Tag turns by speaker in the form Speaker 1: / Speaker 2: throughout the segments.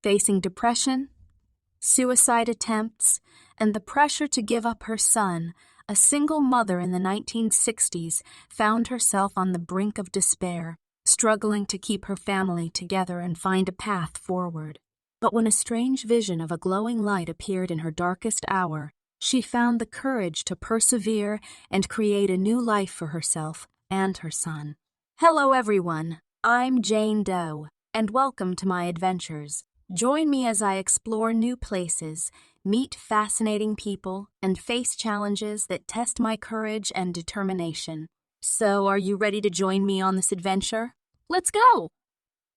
Speaker 1: facing depression, suicide attempts, and the pressure to give up her son, a single mother in the 1960s found herself on the brink of despair, struggling to keep her family together and find a path forward. But when a strange vision of a glowing light appeared in her darkest hour, she found the courage to persevere and create a new life for herself and her son. Hello everyone, I'm Jane Doe, and welcome to my adventures. Join me as I explore new places, meet fascinating people, and face challenges that test my courage and determination. So, are you ready to join me on this adventure? Let's go!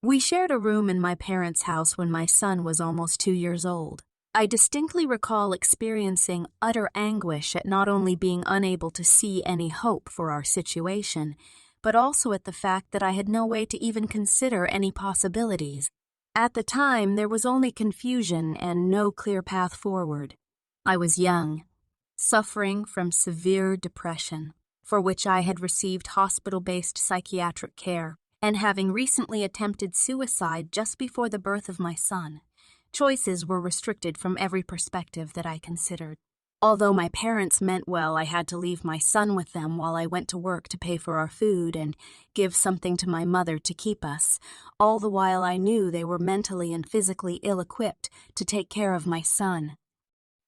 Speaker 1: We shared a room in my parents' house when my son was almost 2 years old. I distinctly recall experiencing utter anguish at not only being unable to see any hope for our situation, but also at the fact that I had no way to even consider any possibilities. At the time, there was only confusion and no clear path forward. I was young, suffering from severe depression, for which I had received hospital-based psychiatric care, and having recently attempted suicide just before the birth of my son. Choices were restricted from every perspective that I considered. Although my parents meant well, I had to leave my son with them while I went to work to pay for our food and give something to my mother to keep us, all the while I knew they were mentally and physically ill-equipped to take care of my son.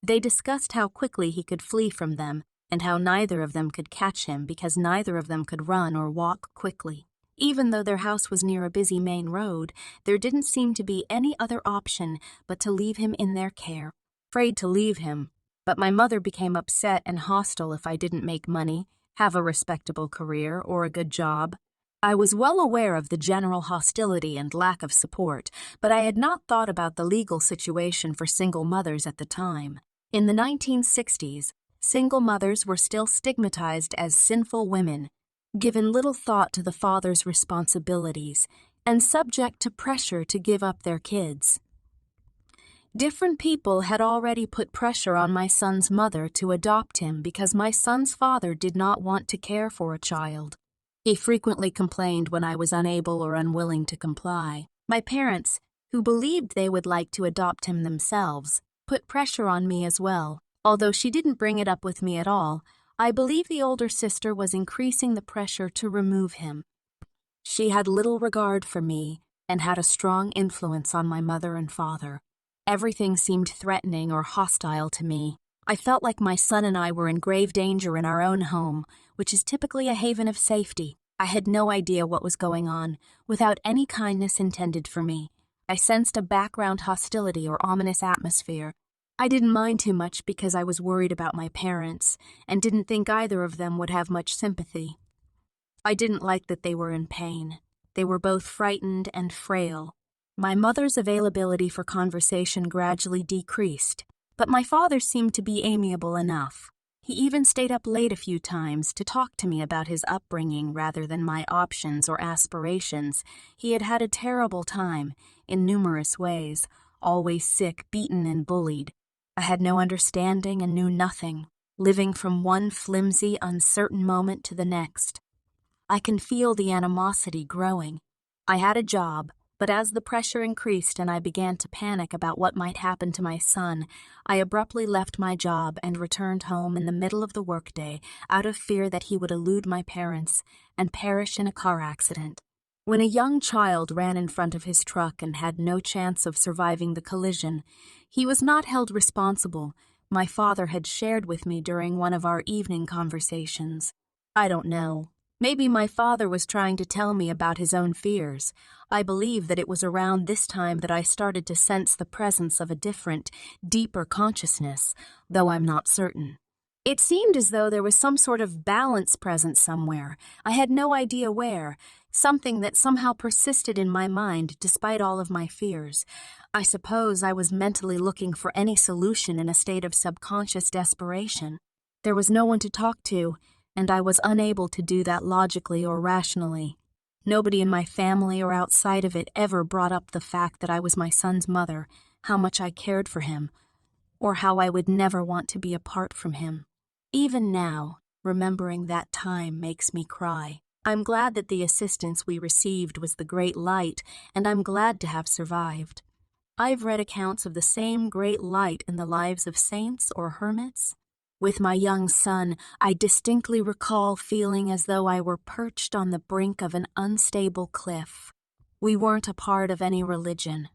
Speaker 1: They discussed how quickly he could flee from them and how neither of them could catch him because neither of them could run or walk quickly. Even though their house was near a busy main road, there didn't seem to be any other option but to leave him in their care. Afraid to leave him, but my mother became upset and hostile if I didn't make money, have a respectable career, or a good job. I was well aware of the general hostility and lack of support, but I had not thought about the legal situation for single mothers at the time. In the 1960s, single mothers were still stigmatized as sinful women, given little thought to the father's responsibilities, and subject to pressure to give up their kids. Different people had already put pressure on my son's mother to adopt him because my son's father did not want to care for a child. He frequently complained when I was unable or unwilling to comply. My parents, who believed they would like to adopt him themselves, put pressure on me as well. Although she didn't bring it up with me at all, I believe the older sister was increasing the pressure to remove him. She had little regard for me and had a strong influence on my mother and father. Everything seemed threatening or hostile to me. I felt like my son and I were in grave danger in our own home, which is typically a haven of safety. I had no idea what was going on, without any kindness intended for me. I sensed a background hostility or ominous atmosphere. I didn't mind too much because I was worried about my parents, and didn't think either of them would have much sympathy. I didn't like that they were in pain. They were both frightened and frail. My mother's availability for conversation gradually decreased, but my father seemed to be amiable enough. He even stayed up late a few times to talk to me about his upbringing rather than my options or aspirations. He had had a terrible time, in numerous ways, always sick, beaten, and bullied. I had no understanding and knew nothing, living from one flimsy, uncertain moment to the next. I can feel the animosity growing. I had a job, but as the pressure increased and I began to panic about what might happen to my son, I abruptly left my job and returned home in the middle of the workday out of fear that he would elude my parents and perish in a car accident. When a young child ran in front of his truck and had no chance of surviving the collision, he was not held responsible. My father had shared with me during one of our evening conversations. I don't know. Maybe my father was trying to tell me about his own fears. I believe that it was around this time that I started to sense the presence of a different, deeper consciousness, though I'm not certain. It seemed as though there was some sort of balance present somewhere. I had no idea where, something that somehow persisted in my mind despite all of my fears. I suppose I was mentally looking for any solution in a state of subconscious desperation. There was no one to talk to, and I was unable to do that logically or rationally. Nobody in my family or outside of it ever brought up the fact that I was my son's mother, how much I cared for him, or how I would never want to be apart from him. Even now, remembering that time makes me cry. I'm glad that the assistance we received was the great light, and I'm glad to have survived. I've read accounts of the same great light in the lives of saints or hermits. With my young son, I distinctly recall feeling as though I were perched on the brink of an unstable cliff. We weren't a part of any religion.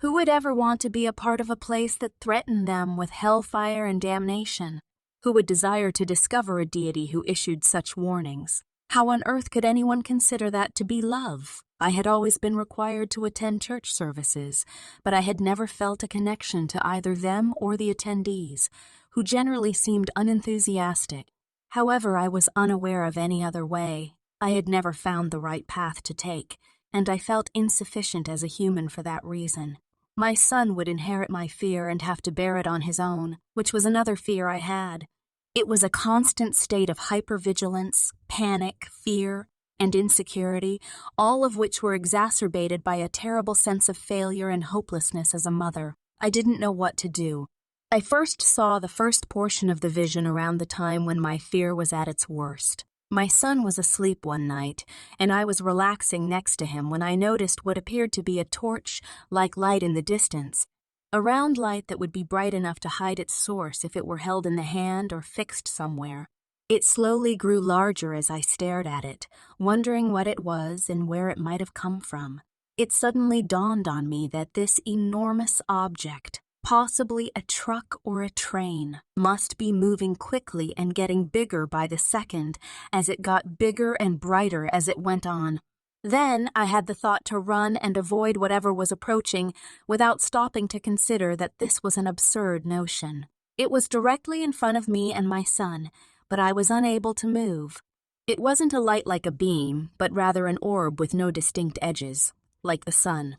Speaker 1: Who would ever want to be a part of a place that threatened them with hellfire and damnation? Who would desire to discover a deity who issued such warnings? How on earth could anyone consider that to be love? I had always been required to attend church services, but I had never felt a connection to either them or the attendees, who generally seemed unenthusiastic. However, I was unaware of any other way. I had never found the right path to take, and I felt insufficient as a human for that reason. My son would inherit my fear and have to bear it on his own, which was another fear I had. It was a constant state of hypervigilance, panic, fear, and insecurity, all of which were exacerbated by a terrible sense of failure and hopelessness as a mother. I didn't know what to do. I first saw the first portion of the vision around the time when my fear was at its worst. My son was asleep one night, and I was relaxing next to him when I noticed what appeared to be a torch-like light in the distance, a round light that would be bright enough to hide its source if it were held in the hand or fixed somewhere. It slowly grew larger as I stared at it, wondering what it was and where it might have come from. It suddenly dawned on me that this enormous object, possibly a truck or a train, must be moving quickly and getting bigger by the second as it got bigger and brighter as it went on. Then I had the thought to run and avoid whatever was approaching without stopping to consider that this was an absurd notion. It was directly in front of me and my son, but I was unable to move. It wasn't a light like a beam, but rather an orb with no distinct edges, like the sun.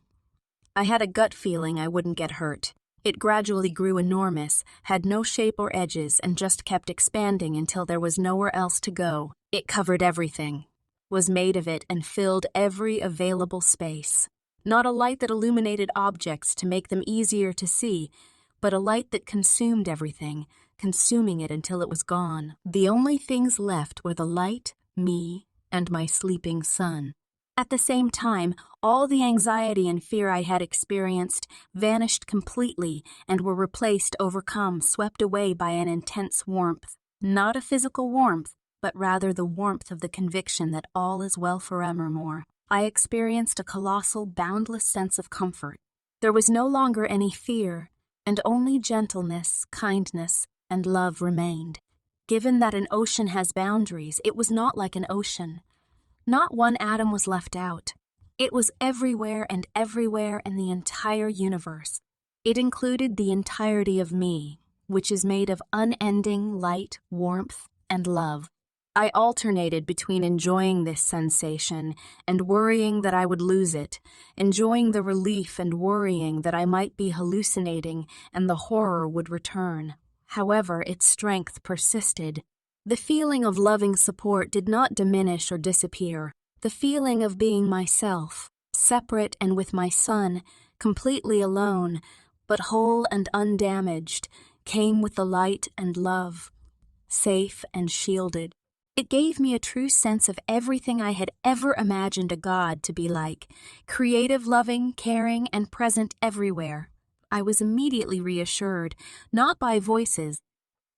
Speaker 1: I had a gut feeling I wouldn't get hurt. It gradually grew enormous, had no shape or edges, and just kept expanding until there was nowhere else to go. It covered everything, was made of it, and filled every available space. Not a light that illuminated objects to make them easier to see, but a light that consumed everything, consuming it until it was gone. The only things left were the light, me, and my sleeping son. At the same time, all the anxiety and fear I had experienced vanished completely and were replaced, overcome, swept away by an intense warmth. Not a physical warmth, but rather the warmth of the conviction that all is well forevermore. I experienced a colossal, boundless sense of comfort. There was no longer any fear, and only gentleness, kindness, and love remained. Given that an ocean has boundaries, it was not like an ocean. Not one atom was left out. It was everywhere and everywhere in the entire universe. It included the entirety of me, which is made of unending light, warmth, and love. I alternated between enjoying this sensation and worrying that I would lose it, enjoying the relief and worrying that I might be hallucinating and the horror would return. However, its strength persisted. The feeling of loving support did not diminish or disappear. The feeling of being myself, separate and with my son, completely alone, but whole and undamaged, came with the light and love, safe and shielded. It gave me a true sense of everything I had ever imagined a God to be like, creative, loving, caring, and present everywhere. I was immediately reassured, not by voices,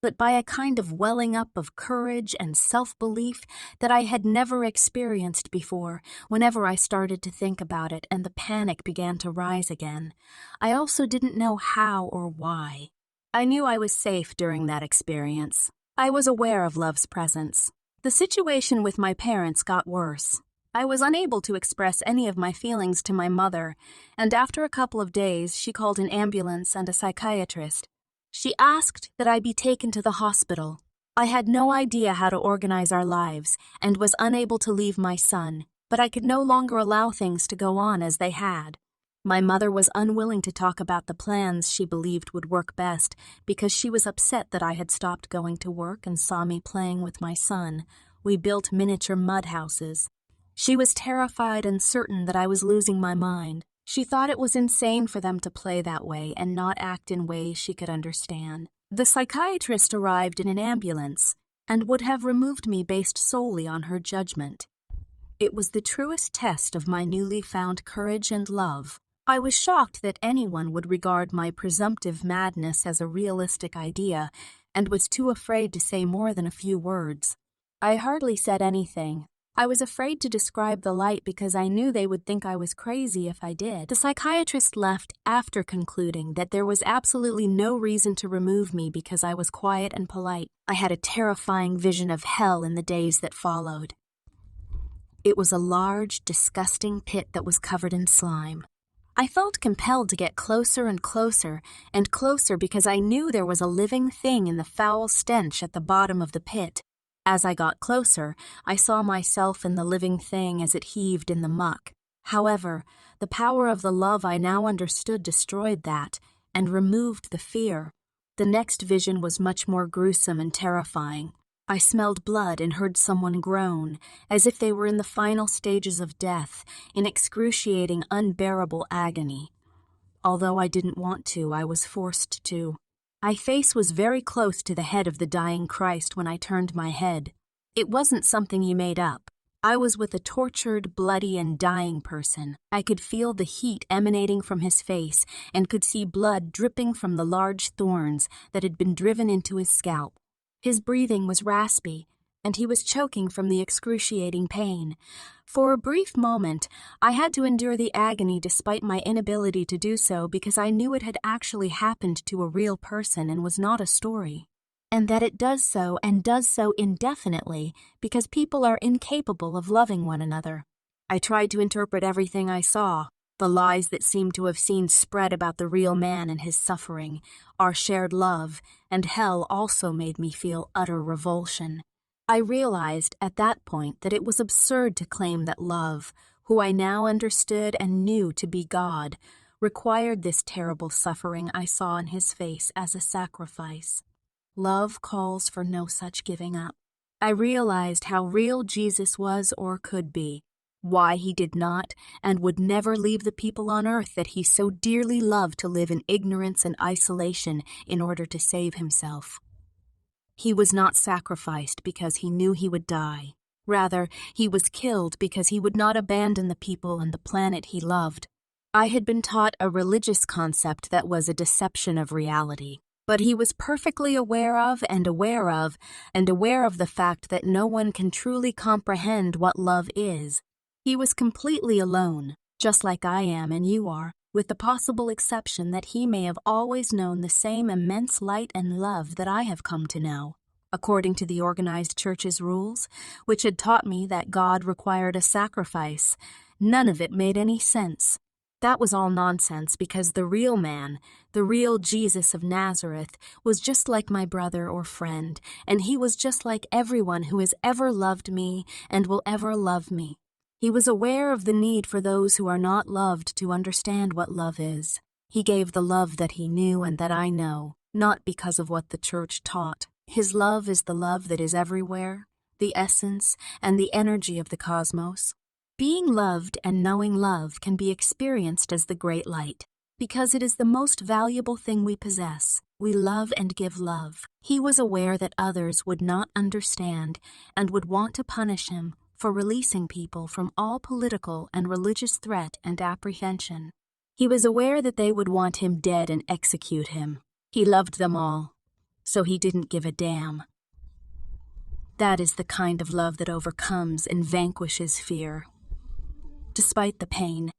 Speaker 1: but by a kind of welling up of courage and self-belief that I had never experienced before whenever I started to think about it and the panic began to rise again. I also didn't know how or why. I knew I was safe during that experience. I was aware of love's presence. The situation with my parents got worse. I was unable to express any of my feelings to my mother, and after a couple of days she called an ambulance and a psychiatrist. She asked that I be taken to the hospital. I had no idea how to organize our lives and was unable to leave my son, but I could no longer allow things to go on as they had. My mother was unwilling to talk about the plans she believed would work best because she was upset that I had stopped going to work and saw me playing with my son. We built miniature mud houses. She was terrified and certain that I was losing my mind. She thought it was insane for them to play that way and not act in ways she could understand. The psychiatrist arrived in an ambulance and would have removed me based solely on her judgment. It was the truest test of my newly found courage and love. I was shocked that anyone would regard my presumptive madness as a realistic idea, and was too afraid to say more than a few words. I hardly said anything. I was afraid to describe the light because I knew they would think I was crazy if I did. The psychiatrist left after concluding that there was absolutely no reason to remove me because I was quiet and polite. I had a terrifying vision of hell in the days that followed. It was a large, disgusting pit that was covered in slime. I felt compelled to get closer and closer and closer because I knew there was a living thing in the foul stench at the bottom of the pit. As I got closer, I saw myself in the living thing as it heaved in the muck. However, the power of the love I now understood destroyed that and removed the fear. The next vision was much more gruesome and terrifying. I smelled blood and heard someone groan, as if they were in the final stages of death, in excruciating, unbearable agony. Although I didn't want to, I was forced to. My face was very close to the head of the dying Christ when I turned my head. It wasn't something you made up. I was with a tortured, bloody, and dying person. I could feel the heat emanating from his face and could see blood dripping from the large thorns that had been driven into his scalp. His breathing was raspy, and he was choking from the excruciating pain. For a brief moment, I had to endure the agony despite my inability to do so because I knew it had actually happened to a real person and was not a story. And that it does so and does so indefinitely because people are incapable of loving one another. I tried to interpret everything I saw, the lies that seemed to have seen spread about the real man and his suffering, our shared love, and hell also made me feel utter revulsion. I realized at that point that it was absurd to claim that love, who I now understood and knew to be God, required this terrible suffering I saw in his face as a sacrifice. Love calls for no such giving up. I realized how real Jesus was or could be, why he did not and would never leave the people on earth that he so dearly loved to live in ignorance and isolation in order to save himself. He was not sacrificed because he knew he would die. Rather, he was killed because he would not abandon the people and the planet he loved. I had been taught a religious concept that was a deception of reality, but he was perfectly aware of the fact that no one can truly comprehend what love is. He was completely alone, just like I am and you are, with the possible exception that he may have always known the same immense light and love that I have come to know. According to the organized church's rules, which had taught me that God required a sacrifice, none of it made any sense. That was all nonsense because the real man, the real Jesus of Nazareth, was just like my brother or friend, and he was just like everyone who has ever loved me and will ever love me. He was aware of the need for those who are not loved to understand what love is. He gave the love that he knew and that I know, not because of what the church taught. His love is the love that is everywhere, the essence and the energy of the cosmos. Being loved and knowing love can be experienced as the great light, because it is the most valuable thing we possess. We love and give love. He was aware that others would not understand and would want to punish him for releasing people from all political and religious threat and apprehension. He was aware that they would want him dead and execute him. He loved them all, so he didn't give a damn. That is the kind of love that overcomes and vanquishes fear. Despite the pain,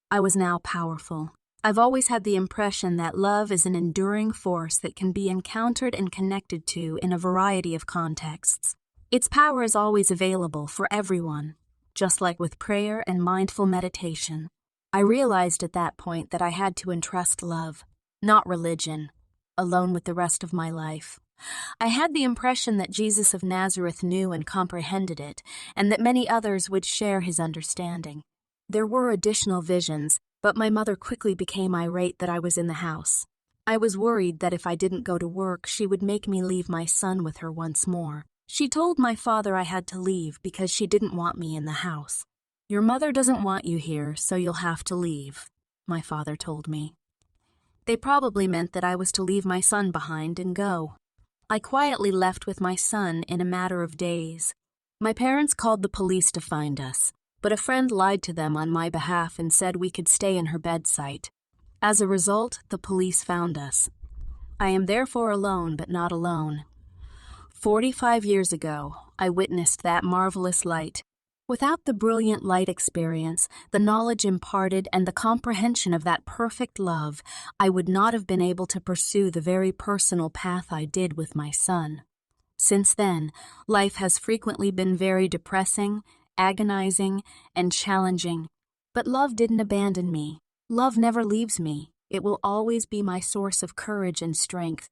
Speaker 1: I was now powerful. I've always had the impression that love is an enduring force that can be encountered and connected to in a variety of contexts. Its power is always available for everyone, just like with prayer and mindful meditation. I realized at that point that I had to entrust love, not religion, alone with the rest of my life. I had the impression that Jesus of Nazareth knew and comprehended it, and that many others would share his understanding. There were additional visions, but my mother quickly became irate that I was in the house. I was worried that if I didn't go to work, she would make me leave my son with her once more. She told my father I had to leave because she didn't want me in the house. "Your mother doesn't want you here, so you'll have to leave," my father told me. They probably meant that I was to leave my son behind and go. I quietly left with my son in a matter of days. My parents called the police to find us. but a friend lied to them on my behalf and said we could stay in her bedside. As a result, the police found us. I am therefore alone, but not alone. 45 years ago, I witnessed that marvelous light. Without the brilliant light experience, the knowledge imparted, and the comprehension of that perfect love, I would not have been able to pursue the very personal path I did with my son. Since then, life has frequently been very depressing, agonizing, and challenging. But love didn't abandon me. Love never leaves me. It will always be my source of courage and strength.